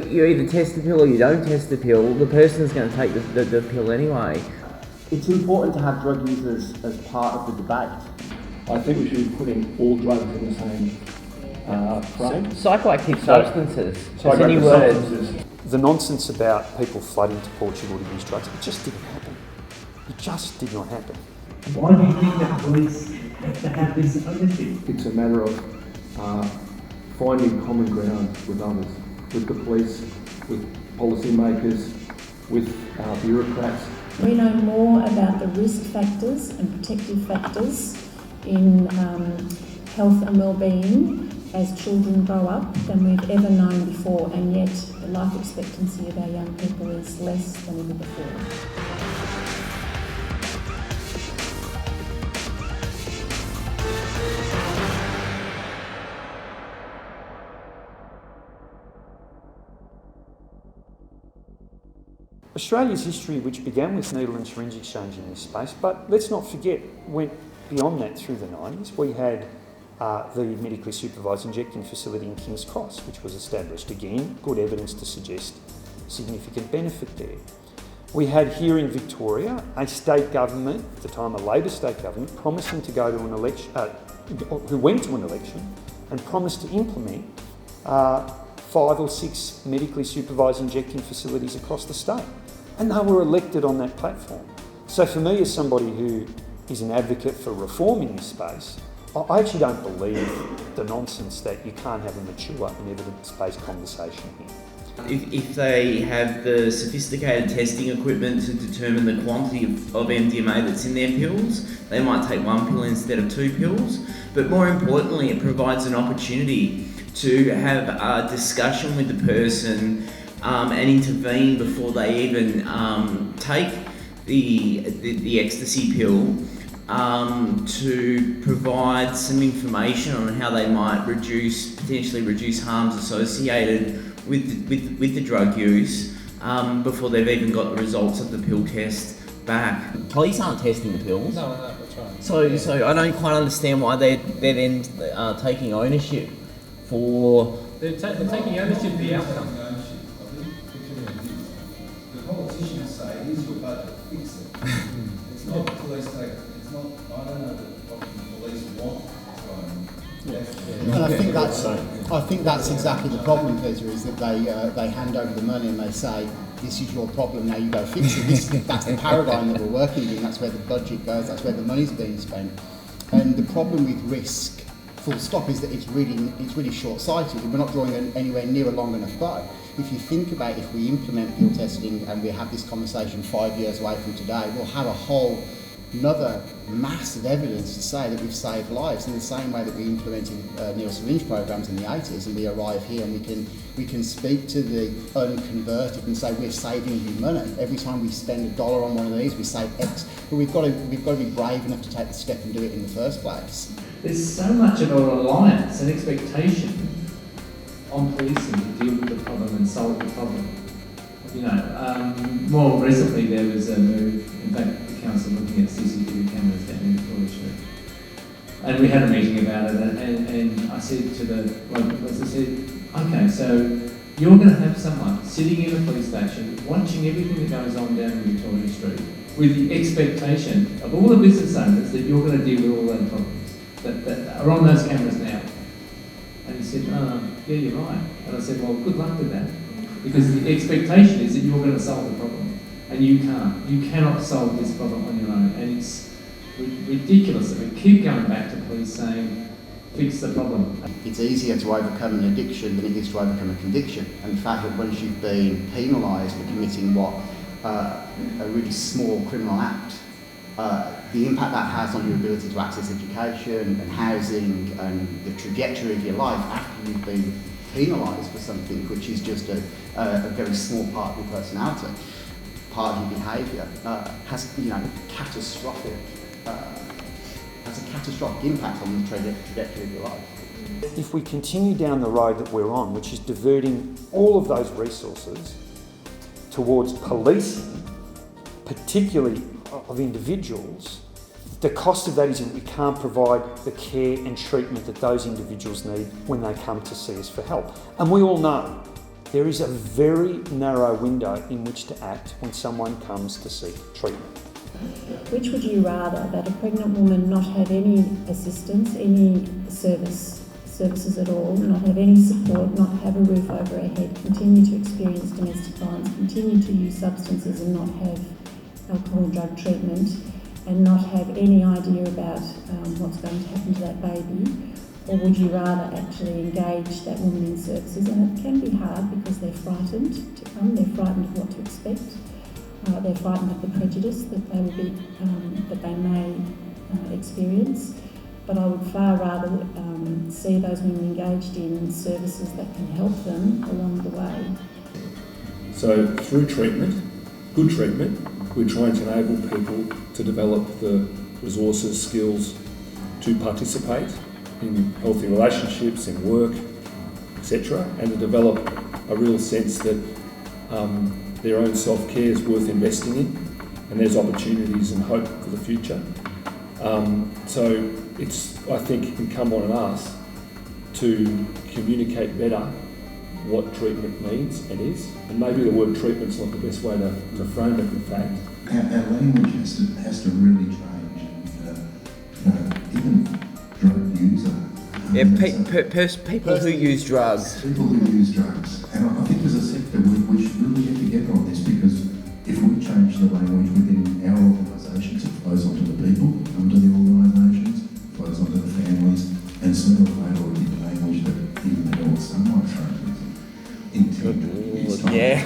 you either test the pill or you don't test the pill, the person's going to take the pill anyway. It's important to have drug users as part of the debate. I think we should be putting all drugs in the same frame. Psychoactive substances. It's a new word. The nonsense about people flooding to Portugal to use drugs, it just didn't happen. It just did not happen. Why do you think that police have to have this ownership? It's a matter of finding common ground with others, with the police, with policymakers, with bureaucrats. We know more about the risk factors and protective factors in health and well-being as children grow up than we've ever known before, and yet the life expectancy of our young people is less than ever before. Australia's history, which began with needle and syringe exchange in this space, but let's not forget, went beyond that through the 90s. We had the medically supervised injecting facility in King's Cross, which was established. Again, good evidence to suggest significant benefit there. We had here in Victoria a state government, at the time a Labor state government, promising to go to an election, who went to an election and promised to implement 5 or 6 medically supervised injecting facilities across the state. And they were elected on that platform. So for me, as somebody who is an advocate for reform in this space, I actually don't believe the nonsense that you can't have a mature and evidence-based conversation here. If they have the sophisticated testing equipment to determine the quantity of MDMA that's in their pills, they might take 1 pill instead of 2 pills. But more importantly, it provides an opportunity to have a discussion with the person and intervene before they even take the ecstasy pill, to provide some information on how they might potentially reduce harms associated with the drug use before they've even got the results of the pill test back. Police aren't testing the pills. No, that's right. So I don't quite understand why they're then taking ownership for... They're taking ownership of the outcome. The politicians say, here's your budget, fix it. It's not the police take, it's not, I don't know what the police want. And I think that's exactly the problem, Peter, is that they hand over the money and they say, this is your problem, now you go fix it. That's the paradigm that we're working in, that's where the budget goes, that's where the money's being spent. And the problem with risk, full stop, is that it's really short-sighted. We're not drawing anywhere near a long enough bow. If you think about if we implement pill testing and we have this conversation 5 years away from today, we'll have a whole another mass of evidence to say that we've saved lives in the same way that we implemented needle syringe programs in the 80s, and we arrive here and we can speak to the unconverted and say we're saving you money. Every time we spend $1 on one of these, we save X. But we've got to be brave enough to take the step and do it in the first place. There's so much of a reliance and expectation on policing to deal with the problem and solve the problem. You know, more recently there was a move, in fact the council looking at CCTV cameras down in Victoria Street. And we had a meeting about it, and I said to the local police, I said, okay, so you're going to have someone sitting in a police station watching everything that goes on down in Victoria Street with the expectation of all the business owners that you're going to deal with all those problems that are on those cameras now. And he said, yeah, you're right. And I said, well, good luck with that. Because the expectation is that you're going to solve the problem. And you can't. You cannot solve this problem on your own. And it's ridiculous that we keep going back to police saying, fix the problem. It's easier to overcome an addiction than it is to overcome a conviction. And the fact that once you've been penalised for committing a really small criminal act, the impact that has on your ability to access education and housing and the trajectory of your life after you've been penalised for something which is just a very small part of your personality, part of your behaviour, has catastrophic impact on the trajectory of your life. If we continue down the road that we're on, which is diverting all of those resources towards policing, particularly of individuals, the cost of that is that we can't provide the care and treatment that those individuals need when they come to see us for help. And we all know There is a very narrow window in which to act when someone comes to seek treatment. Which would you rather, that a pregnant woman not have any assistance, any services at all, not have any support, not have a roof over her head, continue to experience domestic violence, continue to use substances and not have alcohol and drug treatment, and not have any idea about what's going to happen to that baby? Or would you rather actually engage that woman in services? And it can be hard because they're frightened to come, they're frightened of what to expect, they're frightened of the prejudice that they will be, that they may experience. But I would far rather see those women engaged in services that can help them along the way. So through treatment, good treatment, we're trying to enable people to develop the resources, skills to participate in healthy relationships, in work, etc., and to develop a real sense that their own self-care is worth investing in, and there's opportunities and hope for the future. So it's, I think, incumbent on us to communicate better what treatment means and is, and maybe the word treatment's not the best way to frame it, in fact. Our language has to really change. Even drug user. People who use drugs. People who use drugs. And I think as a sector we should really get together on this, because if we change the language within our organisations, it flows onto the people under the organisations, flows onto the families, and sooner or later it'll be the language that even the adults, some might try to intend. Yeah.